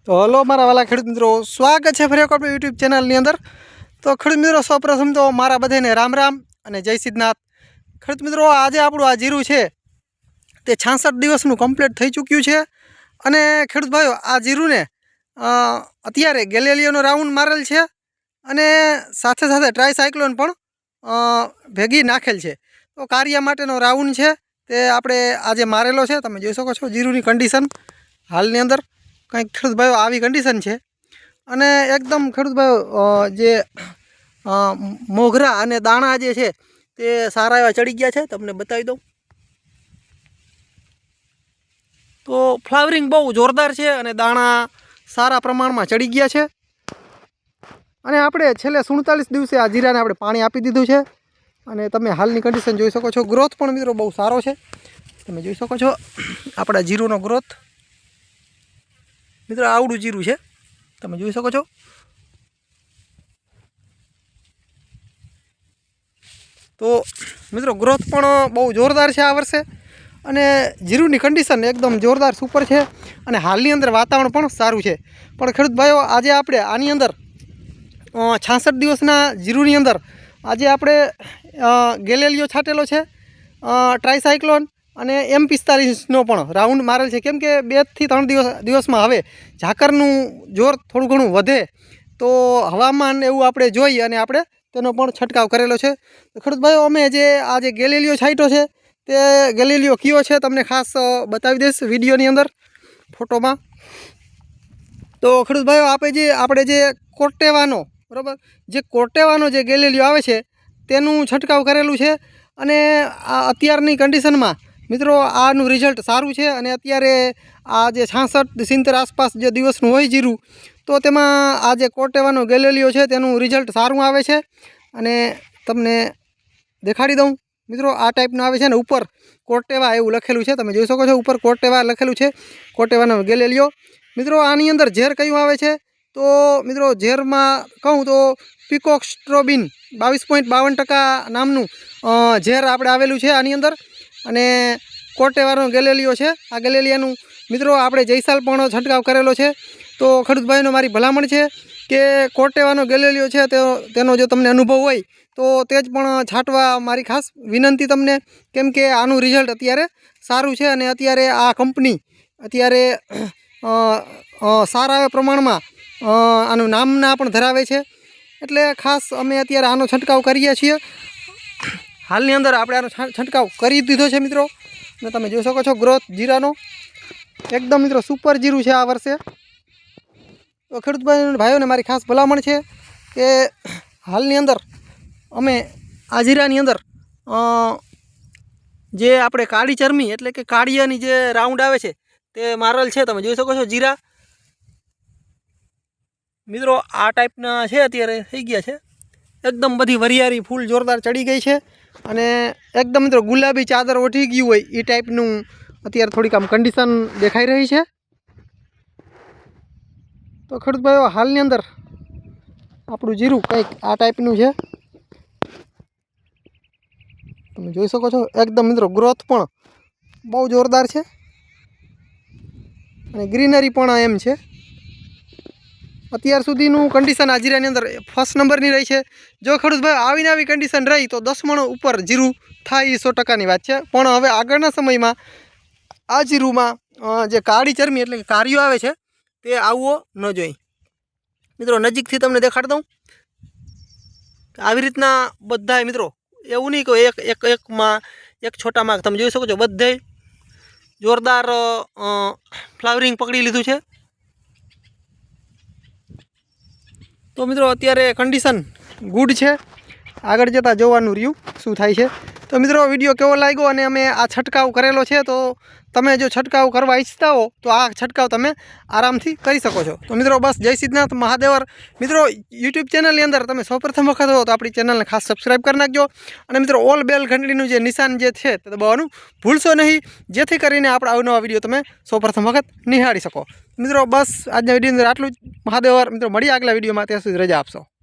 તો હલો મારા વાલા ખેડૂત મિત્રો, સ્વાગત છે ફરી વખત યુટ્યુબ ચેનલની અંદર। તો ખેડૂત મિત્રો, સૌપ્રથમ તો મારા બધાને રામ રામ અને જય સિદ્ધનાથ। ખેડૂત મિત્રો, આજે આપણું આ જીરું છે તે 66 દિવસનું કમ્પ્લીટ થઈ ચૂક્યું છે। અને ખેડૂત ભાઈઓ, આ જીરુંને અત્યારે ગેલેલિયોનો રાઉન્ડ મારેલ છે અને સાથે સાથે ટ્રાયસાયક્લોન પણ ભેગી નાખેલ છે। તો કાર્ય માટેનો રાઉન્ડ છે તે આપણે આજે મારેલો છે। તમે જોઈ શકો છો જીરુંની કન્ડિશન હાલની અંદર કંઈક ખેડૂત ભાઈઓ આવી કન્ડિશન છે। અને એકદમ ખેડૂત ભાઈઓ જે મોગરા અને દાણા જે છે તે સારા એવા ચડી ગયા છે। તમને બતાવી દઉં તો ફ્લાવરિંગ બહુ જોરદાર છે અને દાણા સારા પ્રમાણમાં ચડી ગયા છે। અને આપણે છેલ્લે 47 દિવસે આ જીરાને આપણે પાણી આપી દીધું છે અને તમે હાલની કન્ડિશન જોઈ શકો છો। ગ્રોથ પણ મિત્રો બહુ સારો છે। તમે જોઈ શકો છો આપણા જીરુંનો ગ્રોથ। મિત્રો આવડું જીરું છે, તમે જોઈ શકો છો। તો મિત્રો ગ્રોથ પણ બહુ જોરદાર છે આ વર્ષે અને જીરુંની કન્ડિશન એકદમ જોરદાર સુપર છે અને હાલની અંદર વાતાવરણ પણ સારું છે। પણ ખેડૂત ભાઈઓ, આજે આપણે આની અંદર 66 દિવસના જીરુંની અંદર આજે આપણે ગેલેલિયો છાંટેલો છે, ટ્રાયસાયક્લોન અને M45નો પણ રાઉન્ડ મારેલ છે। કેમ કે 2 થી 3 દિવસમાં હવે ઝાકરનું જોર થોડું ઘણું વધે તો હવામાન એવું આપણે જોઈ અને આપણે તેનો પણ છંટકાવ કરેલો છે। તો ખેડૂત ભાઈઓ, અમે જે આ જે ગેલેલિયો છાંટ્યો છે તે ગેલેલિયો કયો છે તમને ખાસ બતાવી દઈશ વિડીયોની અંદર ફોટોમાં। તો ખેડૂત ભાઈઓ, આપણે જે કોર્ટેવાનો બરાબર જે કોર્ટેવાનો જે ગેલેલિયો આવે છે તેનું છંટકાવ કરેલું છે। અને આ અત્યારની કન્ડિશનમાં મિત્રો આનું રિઝલ્ટ સારું છે અને અત્યારે આ જે 66-70 આસપાસ જે દિવસનું હોય જીરું તો તેમાં આ જે કોર્ટેવાનો ગેલેલિયો છે તેનું રિઝલ્ટ સારું આવે છે। અને તમને દેખાડી દઉં મિત્રો, આ ટાઈપનું આવે છે ને ઉપર કોર્ટેવા એવું લખેલું છે, તમે જોઈ શકો છો ઉપર કોર્ટેવા લખેલું છે, કોર્ટેવાનો ગેલેલિયો। મિત્રો આની અંદર ઝેર કયું આવે છે તો મિત્રો ઝેરમાં કહું તો પીકોક સ્ટ્રોબિન 22.52% નામનું ઝેર આપણે આવેલું છે આની અંદર। અને કોર્ટેવાનો ગેલેલિયો છે। આ ગેલેલિયાનું મિત્રો આપણે જયસાલ પણ છંટકાવ કરેલો છે। તો ખેડૂત ભાઈનો મારી ભલામણ છે કે કોર્ટેવાનો ગેલેલિયો છે તેનો જો તમને અનુભવ હોય તો તે જ પણ છાંટવા મારી ખાસ વિનંતી તમને। કેમ કે આનું રિઝલ્ટ અત્યારે સારું છે અને અત્યારે આ કંપની અત્યારે સારા એવા પ્રમાણમાં આનું નામના પણ ધરાવે છે। એટલે ખાસ અમે અત્યારે આનો છંટકાવ કરીએ છીએ। હાલની અંદર આપણે આનો છંટકાવ કરી દીધો છે મિત્રો અને તમે જોઈ શકો છો ગ્રોથ જીરાનો એકદમ મિત્રો સુપર જીરું છે આ વર્ષે। તો ખેડૂત ભાઈઓને મારી ખાસ ભલામણ છે કે હાલની અંદર અમે આ જીરાની અંદર જે આપણે કાળી ચરમી એટલે કે કાળિયાની જે રાઉન્ડ આવે છે તે મારેલ છે। તમે જોઈ શકો છો જીરા મિત્રો આ ટાઈપના છે, અત્યારે થઈ ગયા છે એકદમ બધી વરિયાળી ફૂલ જોરદાર ચડી ગઈ છે અને એકદમ મિત્રો ગુલાબી ચાદર ઓઢી ગયું હોય એ ટાઈપનું અત્યારે થોડીક આમ કન્ડિશન દેખાઈ રહી છે। તો ખેડૂત ભાઈઓ, હાલની અંદર આપણું જીરું કંઈક આ ટાઈપનું છે, તમે જોઈ શકો છો। એકદમ મિત્રો ગ્રોથ પણ બહુ જોરદાર છે અને ગ્રીનરી પણ એમ છે। અત્યાર સુધીનું કન્ડિશન આ જીરાની અંદર ફર્સ્ટ નંબરની રહી છે। જો ખેડૂત ભાઈ આવીને આવી કન્ડિશન રહી તો 10 મણ ઉપર જીરું થાય એ 100%ની વાત છે। પણ હવે આગળના સમયમાં આ જીરુંમાં જે કાળી ચરમી એટલે કે કાર્યો આવે છે તે આવવો ન જોઈએ। મિત્રો નજીકથી તમને દેખાડી દઉં આવી રીતના બધાય મિત્રો, એવું નહીં કે એક છોટામાં તમે જોઈ શકો છો બધાય જોરદાર ફ્લાવરિંગ પકડી લીધું છે। તો મિત્રો અત્યારે કન્ડિશન ગુડ છે, આગળ જતાં જોવાનું રહ્યું શું થાય છે। તો મિત્રો વિડીયો કેવો લાગ્યો અને અમે આ છંટકાવ કરેલો છે તો તમે જો છંટકાવ કરવા ઈચ્છતા હો તો આ છંટકાવ તમે આરામથી કરી શકો છો। તો મિત્રો બસ જય સિદ્ધનાથ મહાદેવર। મિત્રો યુટ્યુબ ચેનલની અંદર તમે સૌપ્રથમ વખત હો તો આપણી ચેનલને ખાસ સબસ્ક્રાઈબ કરી નાખજો અને મિત્રો ઓલ બેલ ઘંટડીનું જે નિશાન જે છે તે દબાવવાનું ભૂલશો નહીં, જેથી કરીને આપણા અવનવા વિડીયો તમે સૌપ્રથમ વખત નિહાળી શકો। મિત્રો બસ આજના વિડીયોની અંદર આટલું જ। મહાદેવર। મિત્રો મળીએ આગલા વિડીયોમાં, ત્યાં સુધી રજા આપશો।